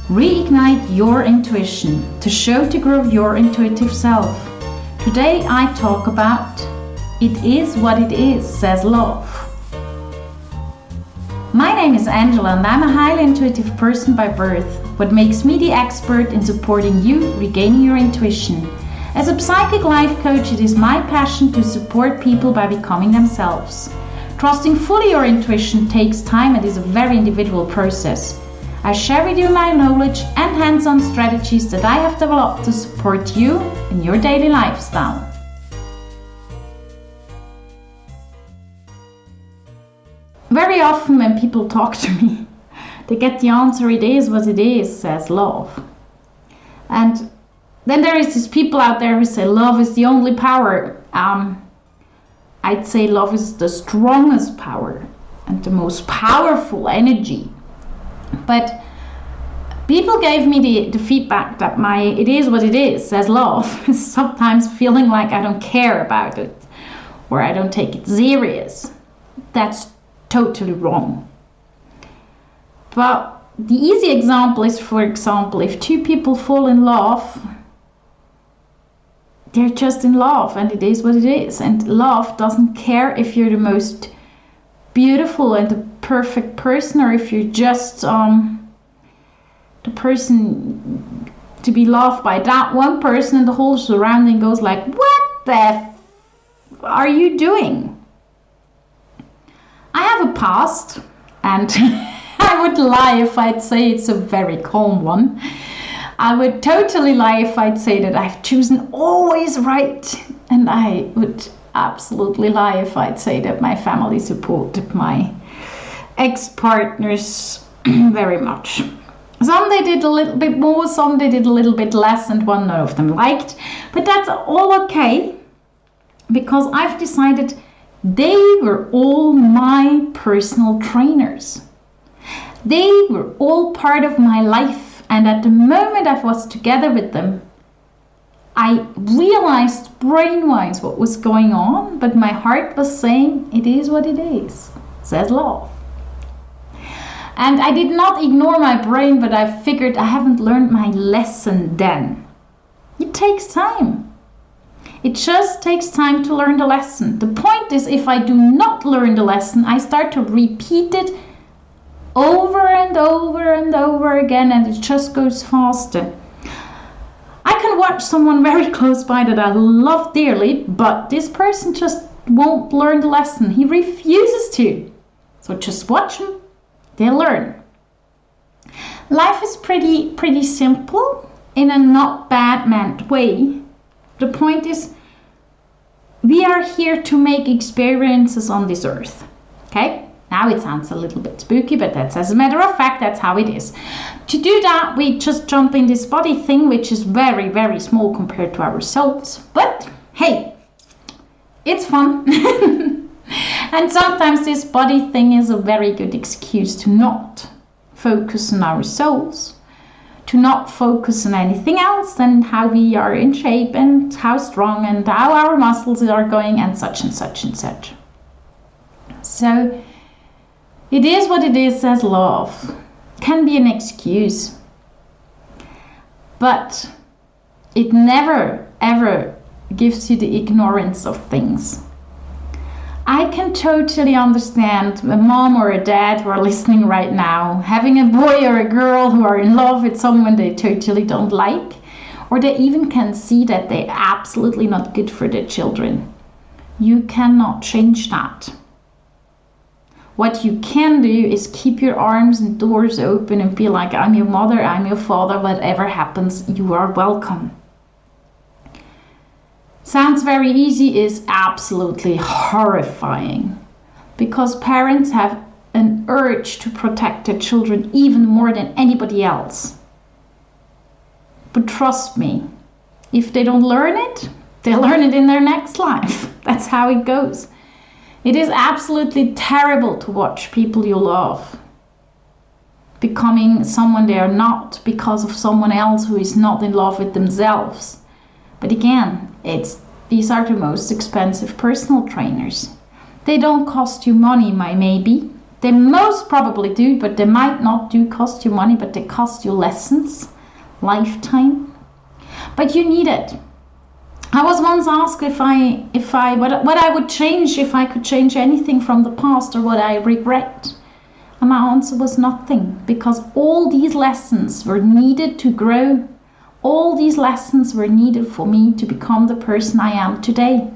Reignite your intuition to show to grow your intuitive self. Today I talk about It Is What It Is, says love. My name is Angela and I'm a highly intuitive person by birth. What makes me the expert in supporting you regaining your intuition. As a psychic life coach, it is my passion to support people by becoming themselves. Trusting fully your intuition takes time and is a very individual process. I share with you my knowledge and hands-on strategies that I have developed to support you in your daily lifestyle. Very often when people talk to me, they get the answer, it is what it is, says love. And then there is these people out there who say love is the only power. I'd say love is the strongest power and the most powerful energy. But people gave me the feedback that my it is what it is, says love, is sometimes feeling like I don't care about it or I don't take it serious. That's totally wrong. But the easy example is, for example, if two people fall in love, they're just in love and it is what it is. And love doesn't care if you're the most beautiful and the perfect person or if you're just the person to be loved by that one person and the whole surrounding goes like, what the are you doing? I have a past and I would lie if I'd say it's a very calm one. I would totally lie if I'd say that I've chosen always right, and I would absolutely lie if I'd say that my family supported my ex-partners very much. Some they did a little bit more, some they did a little bit less, and one none of them liked. But that's all okay, because I've decided they were all my personal trainers. They were all part of my life, and at the moment I was together with them, I realized brain-wise what was going on, but my heart was saying, it is what it is, says love. And I did not ignore my brain, but I figured I haven't learned my lesson then. It takes time. It just takes time to learn the lesson. The point is, if I do not learn the lesson, I start to repeat it over and over and over again, and it just goes faster. I can watch someone very close by that I love dearly, but this person just won't learn the lesson. He refuses to. So just watch him. They'll learn. Life is pretty simple in a not bad meant way. The point is, we are here to make experiences on this earth. Okay? Now it sounds a little bit spooky, but that's, as a matter of fact, that's how it is. To do that, we just jump in this body thing, which is very, very small compared to our souls. But hey, it's fun. And sometimes this body thing is a very good excuse to not focus on our souls, to not focus on anything else than how we are in shape and how strong and how our muscles are going and such and such and such. So it is what it is, says love. Can be an excuse, but it never ever gives you the ignorance of things. I can totally understand a mom or a dad who are listening right now, having a boy or a girl who are in love with someone they totally don't like, or they even can see that they're absolutely not good for their children. You cannot change that. What you can do is keep your arms and doors open and be like, I'm your mother, I'm your father, whatever happens, you are welcome. Sounds very easy, is absolutely horrifying, because parents have an urge to protect their children even more than anybody else. But trust me, if they don't learn it, they learn it in their next life. That's how it goes. It is absolutely terrible to watch people you love becoming someone they are not because of someone else who is not in love with themselves. But again, these are the most expensive personal trainers. They don't cost you money, maybe. They most probably do, but they might not do cost you money, but they cost you lessons, lifetime. But you need it. I was once asked what I would change if I could change anything from the past or what I regret. And my answer was nothing, because all these lessons were needed to grow. All these lessons were needed for me to become the person I am today.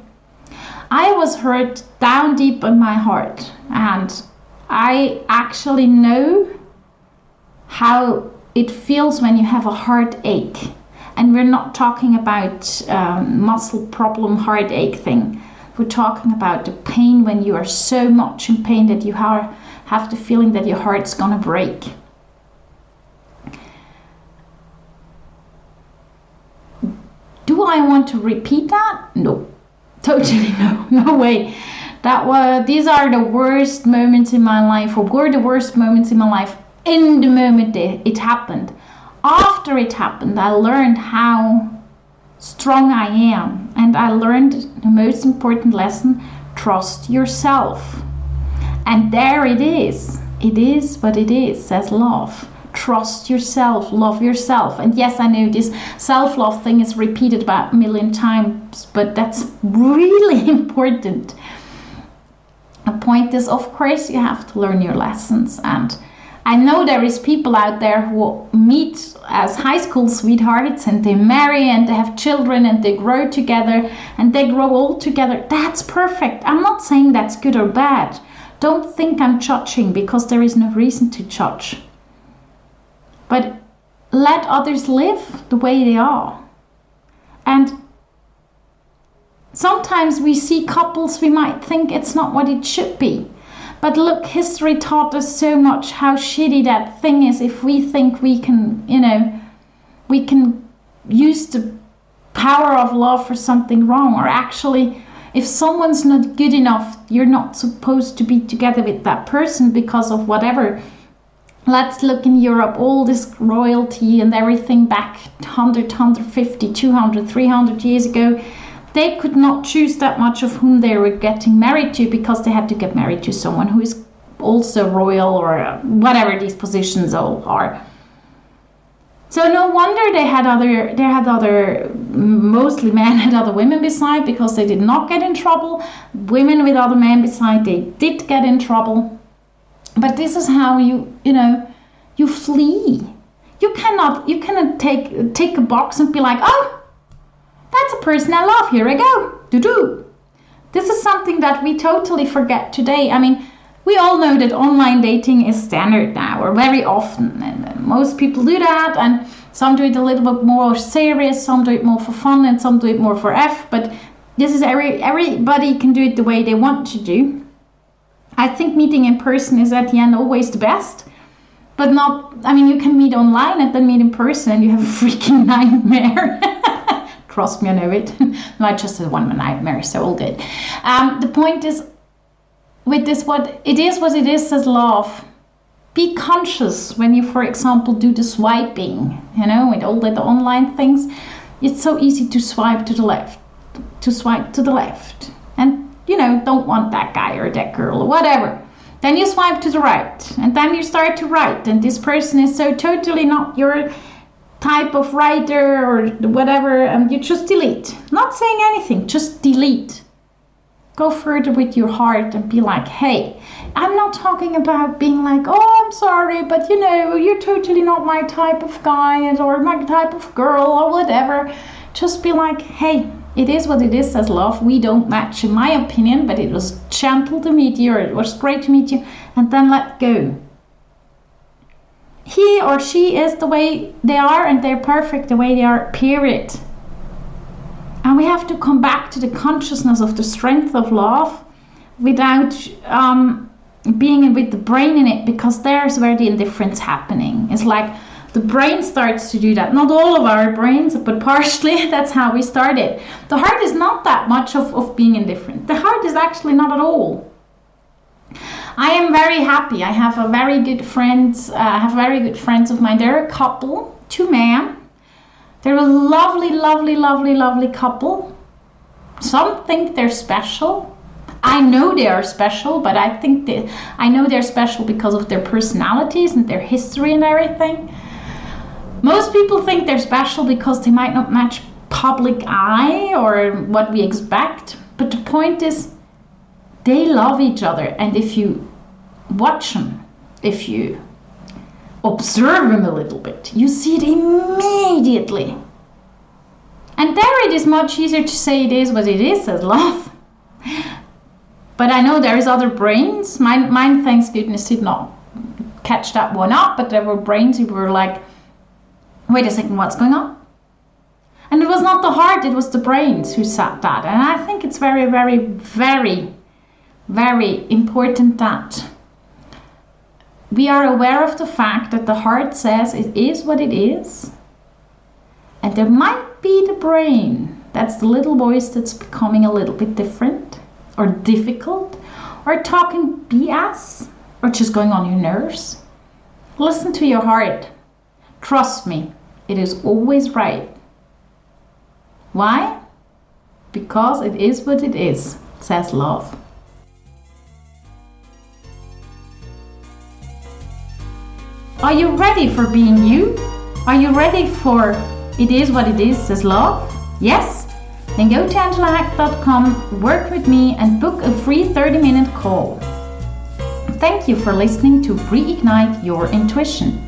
I was hurt down deep in my heart, and I actually know how it feels when you have a heartache. And we're not talking about muscle problem heartache thing. We're talking about the pain when you are so much in pain that you have the feeling that your heart's gonna break. Do I want to repeat that? No, totally no, no way. These are the worst moments in my life, or were the worst moments in my life in the moment it happened. After it happened, I learned how strong I am, and I learned the most important lesson: trust yourself. And there it is. It is what it is, says love. Trust yourself, love yourself. And yes, I know this self-love thing is repeated about a million times, but that's really important. The point is, of course, you have to learn your lessons. And I know there is people out there who meet as high school sweethearts, and they marry and they have children and they grow together and they grow old together. That's perfect. I'm not saying that's good or bad. Don't think I'm judging, because there is no reason to judge. But let others live the way they are. And sometimes we see couples, we might think it's not what it should be. But look, history taught us so much how shitty that thing is if we think we can, we can use the power of love for something wrong. Or actually, if someone's not good enough, you're not supposed to be together with that person because of whatever. Let's look in Europe, all this royalty and everything back 100, 150, 200, 300 years ago. They could not choose that much of whom they were getting married to, because they had to get married to someone who is also royal, or whatever these positions all are. So no wonder mostly men had other women beside, because they did not get in trouble. Women with other men beside, they did get in trouble. But this is how you flee. You cannot take a box and be like, oh, that's a person I love, here I go, do. This is something that we totally forget today. I mean, we all know that online dating is standard now, or very often, and most people do that, and some do it a little bit more serious, some do it more for fun, and some do it more for but this is everybody can do it the way they want to do. I think meeting in person is at the end always the best, but you can meet online and then meet in person and you have a freaking nightmare. Trust me, I know it. Not just a one nightmare, so all good. The point is, with this, what it is says love. Be conscious when you, for example, do the swiping, with all the online things. It's so easy to swipe to the left, and don't want that guy or that girl or whatever. Then you swipe to the right, and then you start to write, and this person is so totally not your type of writer or whatever, and you just delete. Not saying anything, just delete. Go further with your heart and be like, hey, I'm not talking about being like, oh, I'm sorry, but you're totally not my type of guy or my type of girl or whatever. Just be like, hey, it is what it is, says love. We don't match, in my opinion, but it was gentle to meet you, or it was great to meet you, and then let go. He or she is the way they are, and they're perfect the way they are, period. And we have to come back to the consciousness of the strength of love without being with the brain in it, because there's where the indifference happening. It's like the brain starts to do that. Not all of our brains, but partially. That's how we started. The heart is not that much of being indifferent. The heart is actually not at all. I am very happy. I have very good friends of mine. They're a couple, 2 men. They're a lovely, lovely, lovely, lovely couple. Some think they're special, but I know they are special, but I know they're special because of their personalities and their history and everything. Most people think they're special because they might not match public eye or what we expect. But the point is, they love each other. And if you watch them, if you observe them a little bit, you see it immediately. And there it is much easier to say it is what it is as love. But I know there is other brains. Mine, thanks goodness, did not catch that one up. But there were brains who were like, wait a second, what's going on? And it was not the heart, it was the brains who said that. And I think it's very, very, very, very important that we are aware of the fact that the heart says it is what it is. And there might be the brain, that's the little voice that's becoming a little bit different or difficult or talking BS or just going on your nerves. Listen to your heart. Trust me, it is always right. Why? Because it is what it is, says love. Are you ready for being you? Are you ready for it is what it is, says love? Yes? Then go to angelahack.com, work with me and book a free 30-minute call. Thank you for listening to Reignite Your Intuition.